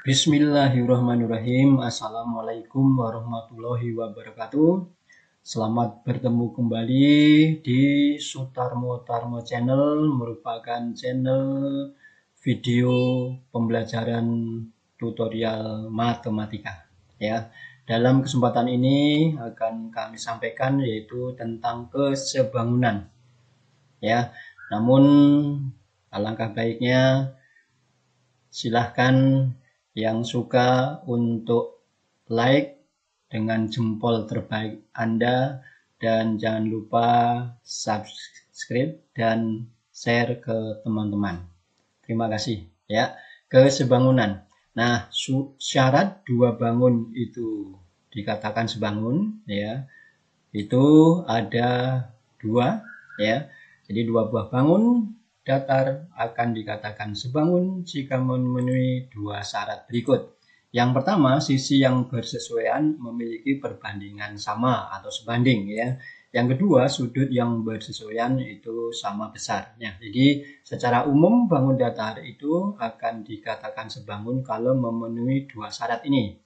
Bismillahirrahmanirrahim. Assalamualaikum warahmatullahi wabarakatuh. Selamat bertemu kembali di Sutarmo Tarmo Channel, merupakan channel video pembelajaran tutorial matematika. Ya, dalam kesempatan ini akan kami sampaikan yaitu tentang kesebangunan. Ya, namun alangkah baiknya silahkan yang suka untuk like dengan jempol terbaik Anda, dan jangan lupa subscribe dan share ke teman-teman. Terima kasih ya. Kesebangunan. Nah, syarat dua bangun itu dikatakan sebangun ya. Itu ada dua ya. Jadi dua buah bangun datar akan dikatakan sebangun jika memenuhi dua syarat berikut. Yang pertama, sisi yang bersesuaian memiliki perbandingan sama atau sebanding ya. Yang kedua, sudut yang bersesuaian itu sama besarnya. Jadi secara umum bangun datar itu akan dikatakan sebangun kalau memenuhi dua syarat ini.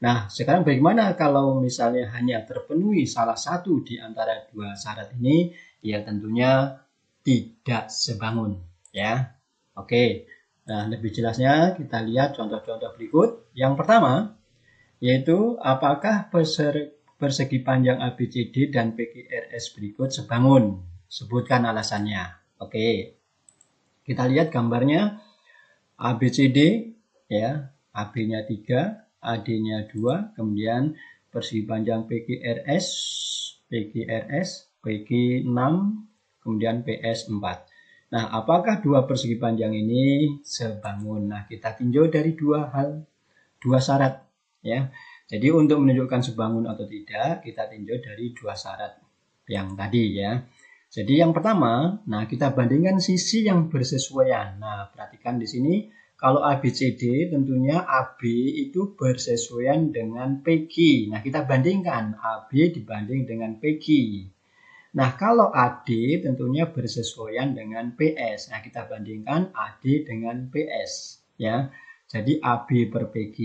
Nah, sekarang bagaimana kalau misalnya hanya terpenuhi salah satu di antara dua syarat ini? Ya tentunya tidak sebangun ya. Oke. Nah, lebih jelasnya kita lihat contoh-contoh berikut. Yang pertama yaitu apakah persegi panjang ABCD dan PQRS berikut sebangun? Sebutkan alasannya. Oke. Kita lihat gambarnya. ABCD ya, AB-nya 3, AD-nya 2, kemudian persegi panjang PQRS, PQ 6, kemudian PS 4. Nah, apakah dua persegi panjang ini sebangun? Nah, kita tinjau dari dua syarat ya. Jadi untuk menunjukkan sebangun atau tidak, kita tinjau dari dua syarat yang tadi ya. Jadi yang pertama, nah kita bandingkan sisi yang bersesuaian. Nah, perhatikan di sini kalau ABCD tentunya AB itu bersesuaian dengan PQ. Nah, kita bandingkan AB dibanding dengan PQ. Nah, kalau AD tentunya bersesuaian dengan PS. Nah, kita bandingkan AD dengan PS ya. Jadi AB per PQ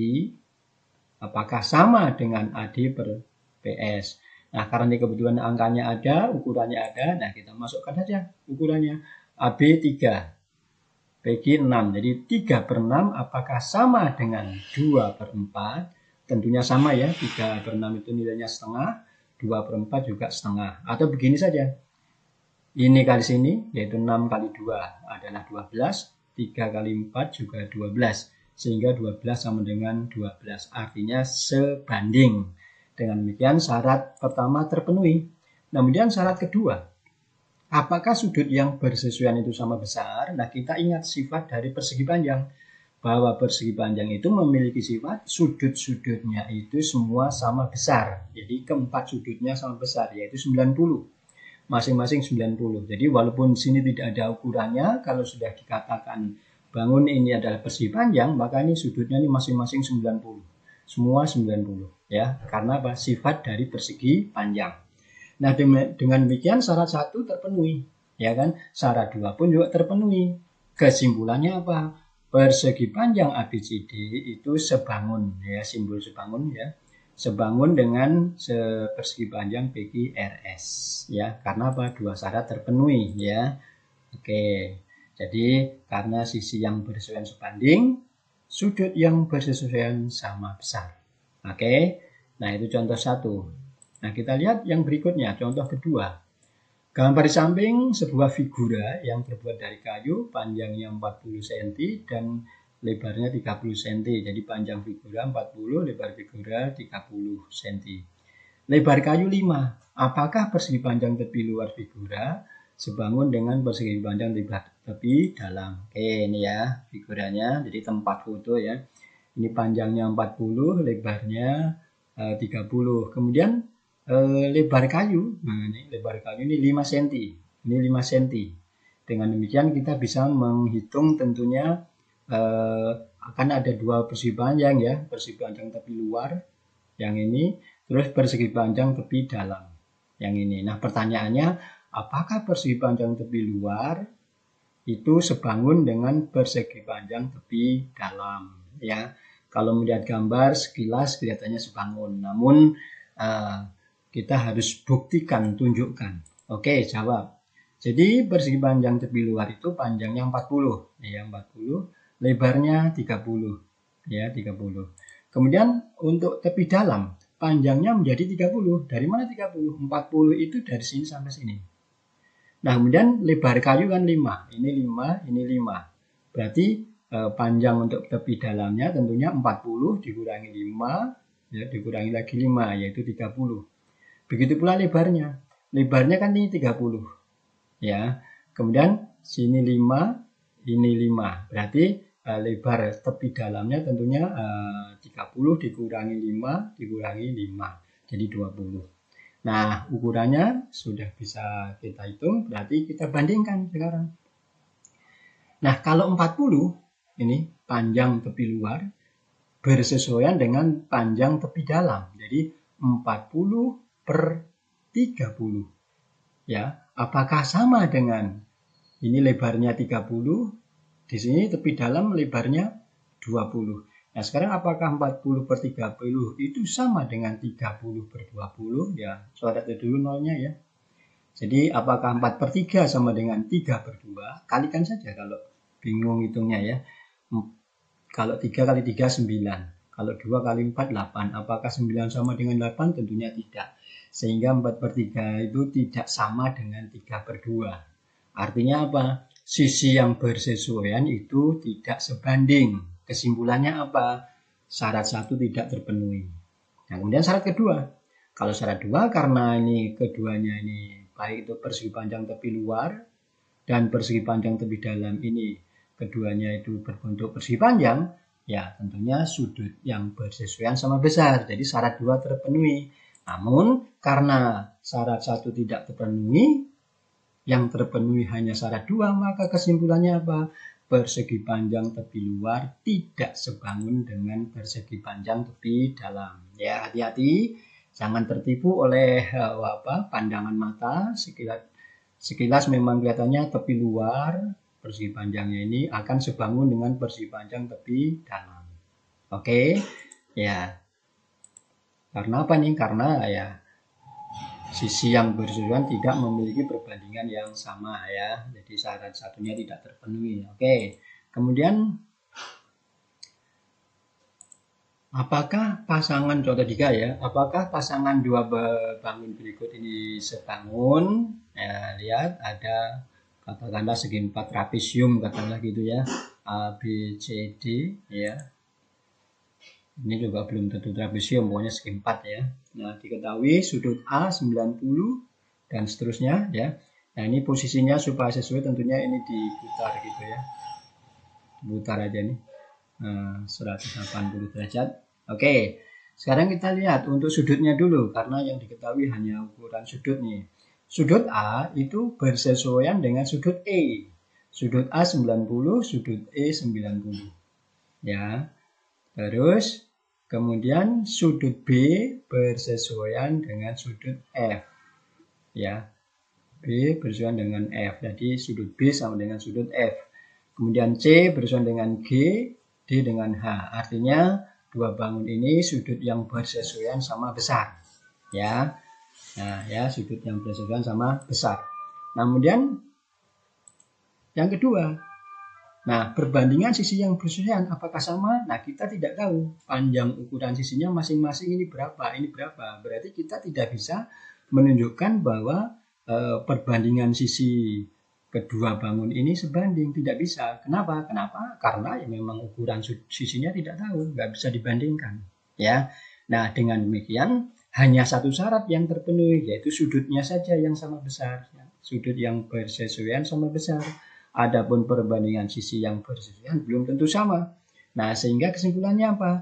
apakah sama dengan AD per PS? Nah, karena ini kebetulan angkanya ada, ukurannya ada, nah kita masukkan saja ukurannya. AB 3, PQ 6. Jadi 3 per 6 apakah sama dengan 2 per 4? Tentunya sama ya, 3 per 6 itu nilainya setengah, 2 per 4 juga setengah. Atau begini saja, ini kali sini, yaitu 6 kali 2 adalah 12, 3 kali 4 juga 12. Sehingga 12 sama dengan 12, artinya sebanding. Dengan demikian syarat pertama terpenuhi. Kemudian syarat kedua, apakah sudut yang bersesuaian itu sama besar? Nah, kita ingat sifat dari persegi panjang, bahwa persegi panjang itu memiliki sifat sudut-sudutnya itu semua sama besar. Jadi keempat sudutnya sama besar, yaitu 90. Masing-masing 90. Jadi walaupun sini tidak ada ukurannya, kalau sudah dikatakan bangun ini adalah persegi panjang, maka ini sudutnya ini masing-masing 90. Semua 90 ya, karena apa? Sifat dari persegi panjang. Nah, dengan demikian syarat 1 terpenuhi, ya kan? Syarat 2 pun juga terpenuhi. Kesimpulannya apa? Persegi panjang ABCD itu sebangun ya, simbol sebangun ya. Sebangun dengan persegi panjang PQRS ya, karena apa? Dua syarat terpenuhi ya. Oke. Jadi karena sisi yang bersesuaian sebanding, sudut yang bersesuaian sama besar. Oke. Nah, itu contoh 1. Nah, kita lihat yang berikutnya, contoh kedua. Gambar di samping sebuah figura yang terbuat dari kayu, panjangnya 40 cm dan lebarnya 30 cm. Jadi panjang figura 40, lebar figura 30 cm. Lebar kayu 5. Apakah persegi panjang tepi luar figura sebangun dengan persegi panjang tepi dalam? Oke, ini ya figuranya. Jadi tempat foto ya. Ini panjangnya 40, lebarnya 30. Kemudian lebar kayu, nah ini lebar kayu ini 5 cm. Ini 5 cm. Dengan demikian kita bisa menghitung tentunya akan ada dua persegi panjang ya, persegi panjang tepi luar yang ini, terus persegi panjang tepi dalam yang ini. Nah, pertanyaannya, apakah persegi panjang tepi luar itu sebangun dengan persegi panjang tepi dalam ya? Kalau melihat gambar sekilas kelihatannya sebangun, namun kita harus buktikan, tunjukkan. Oke, jawab. Jadi persegi panjang tepi luar itu panjangnya 40, ya 40, lebarnya 30, ya 30. Kemudian untuk tepi dalam panjangnya menjadi 30. Dari mana 30? 40 itu dari sini sampai sini. Nah, kemudian lebar kayu kan 5. Ini 5, ini 5. Berarti panjang untuk tepi dalamnya tentunya 40 dikurangi 5, ya dikurangi lagi 5, yaitu 30. Begitu pula lebarnya. Lebarnya kan ini 30. Ya. Kemudian sini 5, ini 5. Berarti lebar tepi dalamnya tentunya 30 dikurangi 5 dikurangi 5. Jadi 20. Nah, ukurannya sudah bisa kita hitung, berarti kita bandingkan sekarang. Nah, kalau 40 ini panjang tepi luar bersesuaian dengan panjang tepi dalam. Jadi 40 per 30. Ya, apakah sama dengan ini lebarnya 30, di sini tepi dalam lebarnya 20. Nah, sekarang apakah 40 per 30 itu sama dengan 30 per 20? Ya, coret dulu nolnya ya. Jadi apakah 4 per 3 sama dengan 3 per 2? Kalikan saja kalau bingung hitungnya ya. Kalau 3 kali 3, 9. Kalau 2 kali 4, 8. Apakah 9 sama dengan 8? Tentunya tidak. Sehingga 4 per 3 itu tidak sama dengan 3 per 2. Artinya apa? Sisi yang bersesuaian itu tidak sebanding. Kesimpulannya apa? Syarat 1 tidak terpenuhi. Nah, kemudian syarat kedua. Kalau syarat 2 karena ini keduanya ini baik itu persegi panjang tepi luar dan persegi panjang tepi dalam ini keduanya itu berbentuk persegi panjang, ya tentunya sudut yang bersesuaian sama besar. Jadi syarat 2 terpenuhi. Namun karena syarat 1 tidak terpenuhi, yang terpenuhi hanya syarat 2, maka kesimpulannya apa? Persegi panjang tepi luar tidak sebangun dengan persegi panjang tepi dalam. Ya, hati-hati jangan tertipu oleh pandangan mata. Sekilas memang kelihatannya tepi luar persegi panjangnya ini akan sebangun dengan persegi panjang tepi dalam. Oke, ya. Karena apa nih? Karena ya sisi yang bersesuaian tidak memiliki perbandingan yang sama ya. Jadi syarat satunya tidak terpenuhi. Oke. Kemudian apakah pasangan contoh 3 ya? Apakah pasangan dua bangun berikut ini sebangun? Ya, lihat ada katakanlah segi 4 trapesium katakanlah gitu ya. A, B, C, D ya. Ini juga belum tentu trapesium, pokoknya segi 4 ya. Nah, diketahui sudut A 90 dan seterusnya ya. Nah, ini posisinya supaya sesuai tentunya ini diputar gitu ya. Putar aja nih. 180 derajat. Oke. Sekarang kita lihat untuk sudutnya dulu karena yang diketahui hanya ukuran sudut nih. Sudut A itu bersesuaian dengan sudut E. Sudut A 90, sudut E 90. Ya. Terus kemudian sudut B bersesuaian dengan sudut F. Ya. B bersesuaian dengan F. Jadi sudut B sama dengan sudut F. Kemudian C bersesuaian dengan G, D dengan H. Artinya dua bangun ini sudut yang bersesuaian sama besar. Ya. Nah, ya sudut yang bersesuaian sama besar. Nah, kemudian yang kedua, nah, perbandingan sisi yang bersesuaian apakah sama? Nah, kita tidak tahu panjang ukuran sisinya masing-masing ini berapa, ini berapa. Berarti kita tidak bisa menunjukkan bahwa perbandingan sisi kedua bangun ini sebanding. Tidak bisa. Kenapa? Karena ya memang ukuran sisinya tidak tahu, nggak bisa dibandingkan. Ya. Nah, dengan demikian hanya satu syarat yang terpenuhi, yaitu sudutnya saja yang sama besar. Sudut yang bersesuaian sama besar. Adapun perbandingan sisi yang bersesuaian belum tentu sama. Nah, sehingga kesimpulannya apa?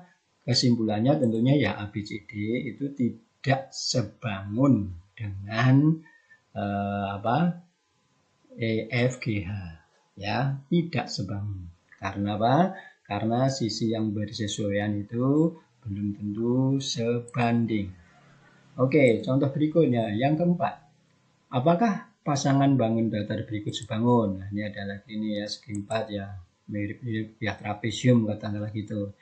Kesimpulannya tentunya ya ABCD itu tidak sebangun dengan EFGH. Ya, tidak sebangun. Karena apa? Karena sisi yang bersesuaian itu belum tentu sebanding. Oke, contoh berikutnya yang keempat. Apakah pasangan bangun datar berikut sebangun? Nah, ini adalah ini ya segi 4 ya, mirip-mirip ya trapesium katakanlah gitu.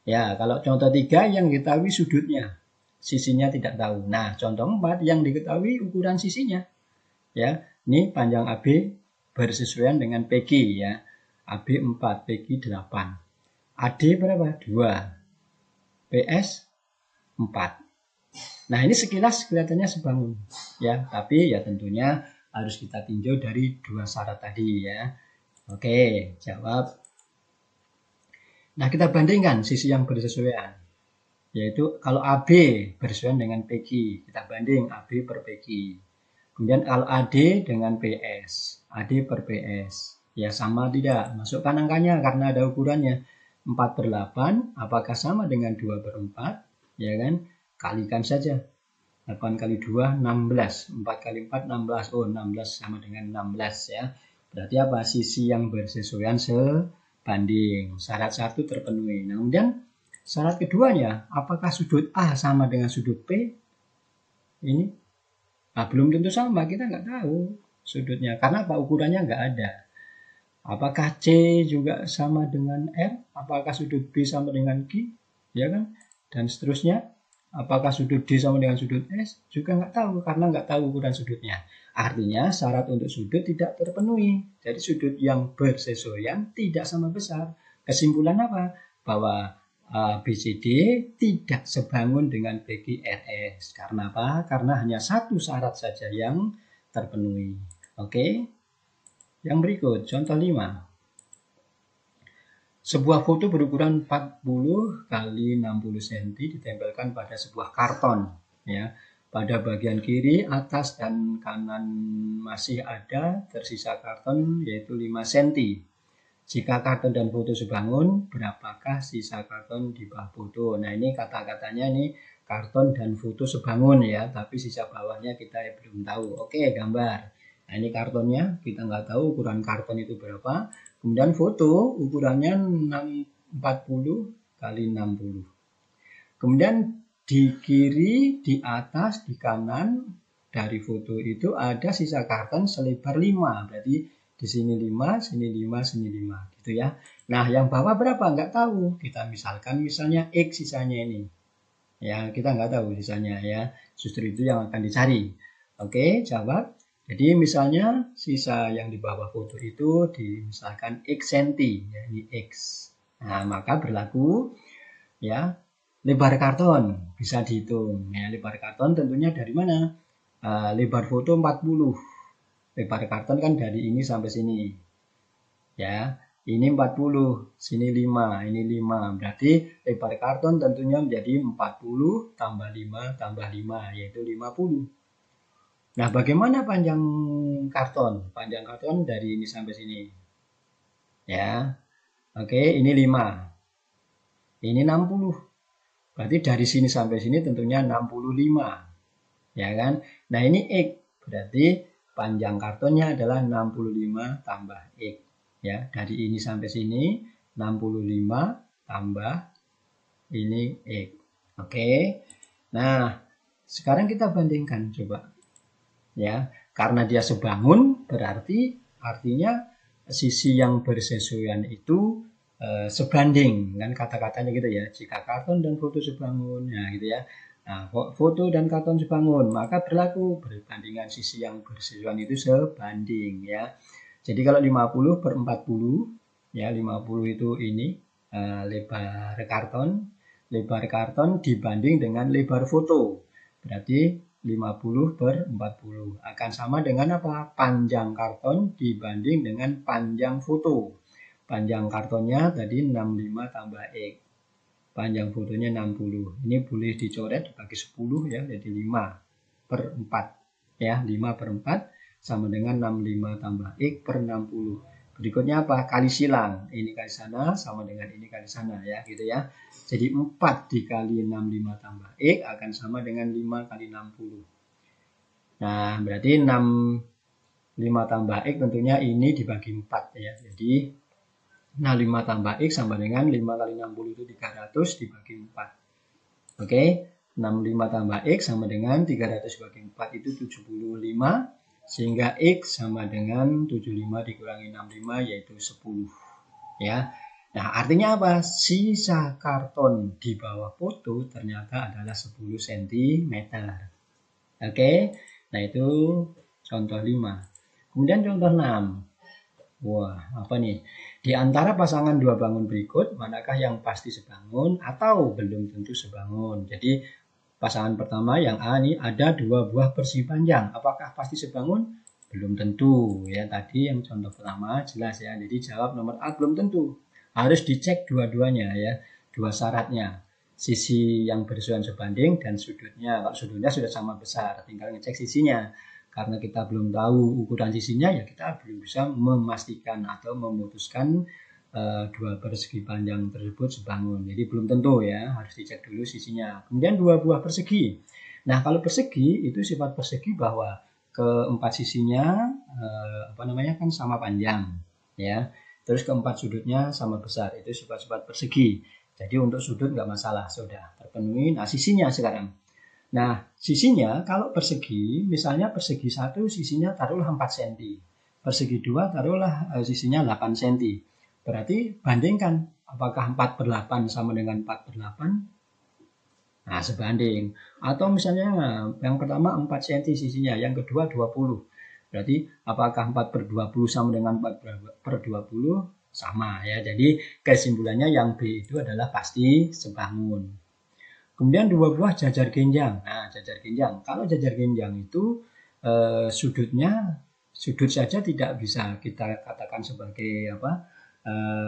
Ya, kalau contoh 3 yang diketahui sudutnya, sisinya tidak tahu. Nah, contoh 4 yang diketahui ukuran sisinya. Ya, ini panjang AB bersesuaian dengan PQ ya. AB 4, PQ 8. AD berapa? 2. PS 4. Nah, ini sekilas kelihatannya sebangun ya, tapi ya tentunya harus kita tinjau dari 2 syarat tadi ya. Oke, jawab. Nah, kita bandingkan sisi yang bersesuaian. Yaitu kalau AB bersesuaian dengan PQ, kita banding AB per PQ. Kemudian kalau AD dengan PS, AD per PS. Ya sama tidak? Masukkan angkanya karena ada ukurannya. 4/8, apakah sama dengan 2/4? Ya kan? Kalikan saja. 8 kali 2, 16. 4 kali 4, 16. Oh, 16 sama dengan 16 ya. Berarti apa? Sisi yang bersesuaian sebanding. Syarat 1 terpenuhi. Nah, kemudian syarat keduanya, apakah sudut A sama dengan sudut P? Ini nah, belum tentu sama, kita nggak tahu sudutnya. Karena apa? Ukurannya nggak ada. Apakah C juga sama dengan R? Apakah sudut B sama dengan Q? Ya kan? Dan seterusnya. Apakah sudut D sama dengan sudut S? Juga nggak tahu, karena nggak tahu ukuran sudutnya. Artinya syarat untuk sudut tidak terpenuhi. Jadi sudut yang bersesuaian tidak sama besar. Kesimpulan apa? Bahwa BCD tidak sebangun dengan BQRS. Karena apa? Karena hanya satu syarat saja yang terpenuhi. Oke. Yang berikut, contoh 5. Sebuah foto berukuran 40 kali 60 cm ditempelkan pada sebuah karton. Ya. Pada bagian kiri, atas, dan kanan masih ada tersisa karton yaitu 5 cm. Jika karton dan foto sebangun, berapakah sisa karton di bawah foto? Nah, ini kata-katanya nih karton dan foto sebangun ya, tapi sisa bawahnya kita belum tahu. Oke, gambar. Nah, ini kartonnya, kita nggak tahu ukuran karton itu berapa. Kemudian foto ukurannya 40 kali 60. Kemudian di kiri, di atas, di kanan dari foto itu ada sisa karton selebar 5. Berarti di sini 5, sini 5, sini 5 gitu ya. Nah, yang bawah berapa? Nggak tahu. Kita misalnya X sisanya ini. Ya, kita nggak tahu sisanya ya. Justru itu yang akan dicari. Oke, jawab. Jadi misalnya sisa yang di bawah foto itu misalkan X cm, ya ini X. Nah, maka berlaku ya lebar karton bisa dihitung. Ya, lebar karton tentunya dari mana? Lebar foto 40. Lebar karton kan dari ini sampai sini. Ya, ini 40, sini 5, ini 5. Berarti lebar karton tentunya menjadi 40 tambah 5 tambah 5, yaitu 50. Nah, bagaimana panjang karton? Panjang karton dari ini sampai sini. Ya, oke, ini 5. Ini 60. Berarti dari sini sampai sini tentunya 65. Ya kan? Nah, ini X. Berarti panjang kartonnya adalah 65 tambah X. Ya, dari ini sampai sini 65 tambah ini X. Oke. Nah, sekarang kita bandingkan coba. Ya, karena dia sebangun berarti artinya sisi yang bersesuaian itu sebanding kan kata-katanya gitu ya. Jika karton dan foto sebangun, ya gitu ya. Nah, foto dan karton sebangun, maka berlaku perbandingan sisi yang bersesuaian itu sebanding ya. Jadi kalau 50 per 40 ya 50 itu ini lebar karton dibanding dengan lebar foto. Berarti 50 per 40 akan sama dengan apa? Panjang karton dibanding dengan panjang foto. Panjang kartonnya tadi 65 tambah X. Panjang fotonya 60. Ini boleh dicoret dibagi 10 ya, jadi 5 per 4. Ya, 5 per 4 sama dengan 65 tambah X per 60. Berikutnya apa? Kali silang. Ini kali sana sama dengan ini kali sana ya, gitu ya. Jadi 4 dikali 65 tambah X akan sama dengan 5 kali 60. Nah, berarti 5 tambah X tentunya ini dibagi 4 ya. Jadi, 5 tambah X sama dengan 5 kali 60 itu 300 dibagi 4. Oke, 65 tambah X sama dengan 300 dibagi 4 itu 75. Sehingga X sama dengan 75 dikurangi 65 yaitu 10. Ya. Nah, artinya apa? Sisa karton di bawah foto ternyata adalah 10 cm. Oke, nah itu contoh 5. Kemudian contoh 6. Wah, apa nih? Di antara pasangan dua bangun berikut, manakah yang pasti sebangun atau belum tentu sebangun? Jadi, pasangan pertama yang A nih ada 2 buah persegi panjang. Apakah pasti sebangun? Belum tentu. Ya, tadi yang contoh pertama jelas ya. Jadi, jawab nomor A belum tentu. Harus dicek dua-duanya ya, dua syaratnya. Sisi yang bersusunan sebanding dan sudutnya. Kalau sudutnya sudah sama besar, tinggal ngecek sisinya. Karena kita belum tahu ukuran sisinya, ya kita belum bisa memastikan atau memutuskan dua persegi panjang tersebut sebangun. Jadi belum tentu ya, harus dicek dulu sisinya. Kemudian 2 buah persegi. Nah, kalau persegi itu sifat persegi bahwa keempat sisinya kan sama panjang ya. Terus keempat sudutnya sama besar. Itu sifat-sifat persegi. Jadi untuk sudut nggak masalah, sudah terpenuhi. Nah, sisinya sekarang. Nah, sisinya kalau persegi, misalnya persegi 1 sisinya taruhlah 4 cm. Persegi 2 taruhlah sisinya 8 cm. Berarti bandingkan apakah 4/8 sama dengan 4/8? Nah, sebanding. Atau misalnya yang pertama 4 cm sisinya, yang kedua 20. Berarti apakah 4/20 sama dengan 4/20? Sama ya. Jadi kesimpulannya yang B itu adalah pasti sebangun. Kemudian 2 buah jajar genjang. Nah, jajar genjang. Kalau jajar genjang itu sudut saja tidak bisa kita katakan sebagai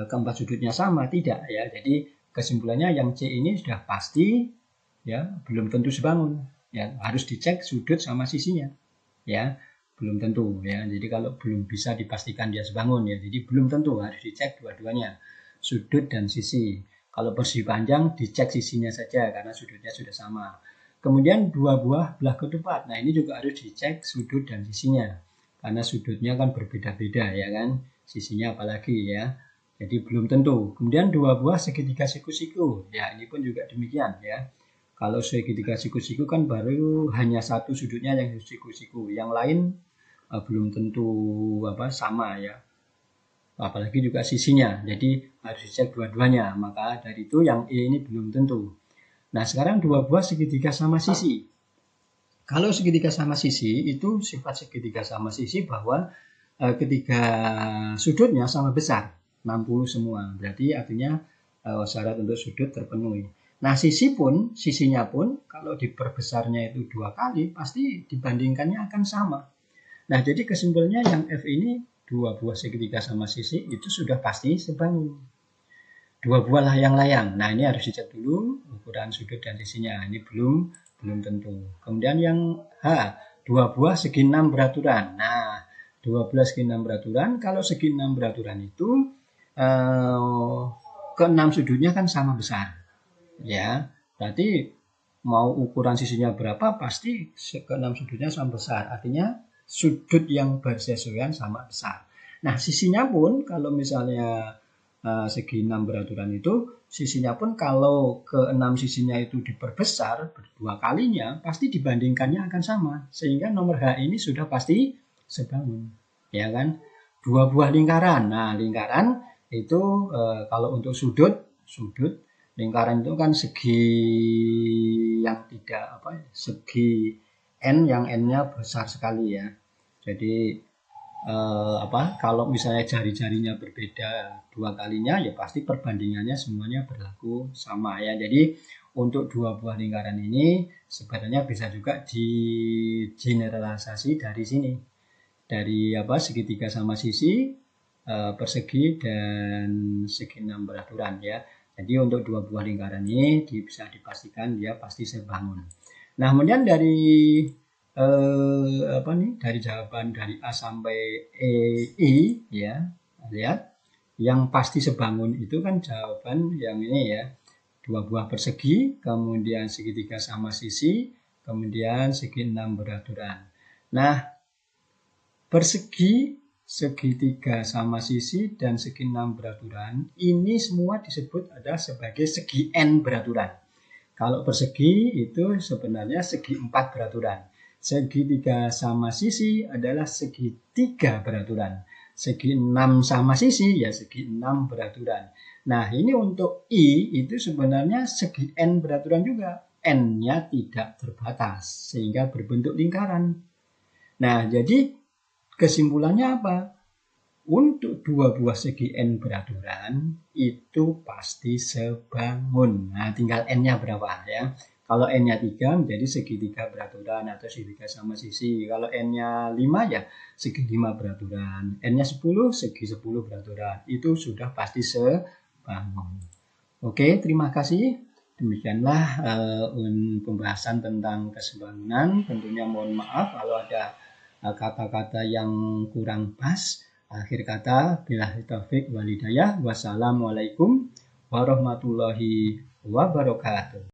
keempat sudutnya sama, tidak ya. Jadi kesimpulannya yang C ini sudah pasti ya, belum tentu sebangun. Ya, harus dicek sudut sama sisinya. Ya, belum tentu ya. Jadi kalau belum bisa dipastikan dia sebangun ya. Jadi belum tentu, harus dicek dua-duanya. Sudut dan sisi. Kalau persegi panjang dicek sisinya saja karena sudutnya sudah sama. Kemudian 2 buah belah ketupat. Nah, ini juga harus dicek sudut dan sisinya. Karena sudutnya kan berbeda-beda ya kan. Sisinya apalagi ya. Jadi belum tentu. Kemudian 2 buah segitiga siku-siku. Ya, ini pun juga demikian ya. Kalau segitiga siku-siku kan baru hanya satu sudutnya yang siku-siku. Yang lain belum tentu sama ya. Apalagi juga sisinya, jadi harus dicek dua-duanya. Maka dari itu yang E ini belum tentu. Nah, sekarang 2 buah segitiga sama sisi. Kalau segitiga sama sisi itu sifat segitiga sama sisi bahwa ketiga sudutnya sama besar, 60 semua. Berarti artinya syarat untuk sudut terpenuhi. Nah, sisinya pun kalau diperbesarnya itu 2 kali pasti dibandingkannya akan sama. Nah, jadi kesimpulannya yang F ini 2 buah segitiga sama sisi itu sudah pasti sebangun. 2 buah layang-layang. Nah, ini harus dicek dulu ukuran sudut dan sisinya. Ini belum tentu. Kemudian yang H, 2 buah segi 6 beraturan. Nah, 2 buah segi 6 beraturan, kalau segi 6 beraturan itu ke-6 sudutnya kan sama besar. Ya, berarti mau ukuran sisinya berapa pasti ke-6 sudutnya sama besar. Artinya sudut yang bersesuaian sama besar. Nah, sisinya pun kalau misalnya segi 6 beraturan itu, sisinya pun kalau ke-6 sisinya itu diperbesar 2 kalinya, pasti dibandingkannya akan sama. Sehingga nomor H ini sudah pasti sebangun. Ya kan? 2 buah lingkaran. Nah, lingkaran itu kalau untuk sudut lingkaran itu kan segi yang tidak segi N yang N-nya besar sekali ya. Jadi kalau misalnya jari-jarinya berbeda 2 kalinya ya pasti perbandingannya semuanya berlaku sama ya. Jadi untuk 2 buah lingkaran ini sebenarnya bisa juga digeneralisasi dari sini. Dari segitiga sama sisi, persegi dan segi 6 beraturan ya. Jadi untuk 2 buah lingkaran ini bisa dipastikan dia pasti sebangun. Nah, kemudian dari dari jawaban dari A sampai I ya, lihat yang pasti sebangun itu kan jawaban yang ini ya, 2 buah persegi, kemudian segitiga sama sisi, kemudian segi 6 beraturan. Nah, persegi, segitiga sama sisi, dan segi 6 beraturan ini semua disebut ada sebagai segi N beraturan. Kalau persegi itu sebenarnya segi 4 beraturan. Segitiga sama sisi adalah segitiga beraturan. Segi 6 sama sisi ya segi 6 beraturan. Nah, ini untuk I itu sebenarnya segi N beraturan juga. N-nya tidak terbatas, sehingga berbentuk lingkaran. Nah, jadi kesimpulannya apa? Untuk dua buah segi N beraturan, itu pasti sebangun. Nah, tinggal N-nya berapa ya. Kalau N-nya 3 menjadi segitiga beraturan atau segitiga sama sisi. Kalau N-nya 5 ya segi 5 beraturan. N-nya 10 segi 10 beraturan. Itu sudah pasti sebangun. Oke, terima kasih. Demikianlah pembahasan tentang kesebangunan. Tentunya mohon maaf kalau ada kata-kata yang kurang pas. Akhir kata, billahi taufik wal hidayah. Wassalamualaikum warahmatullahi wabarakatuh.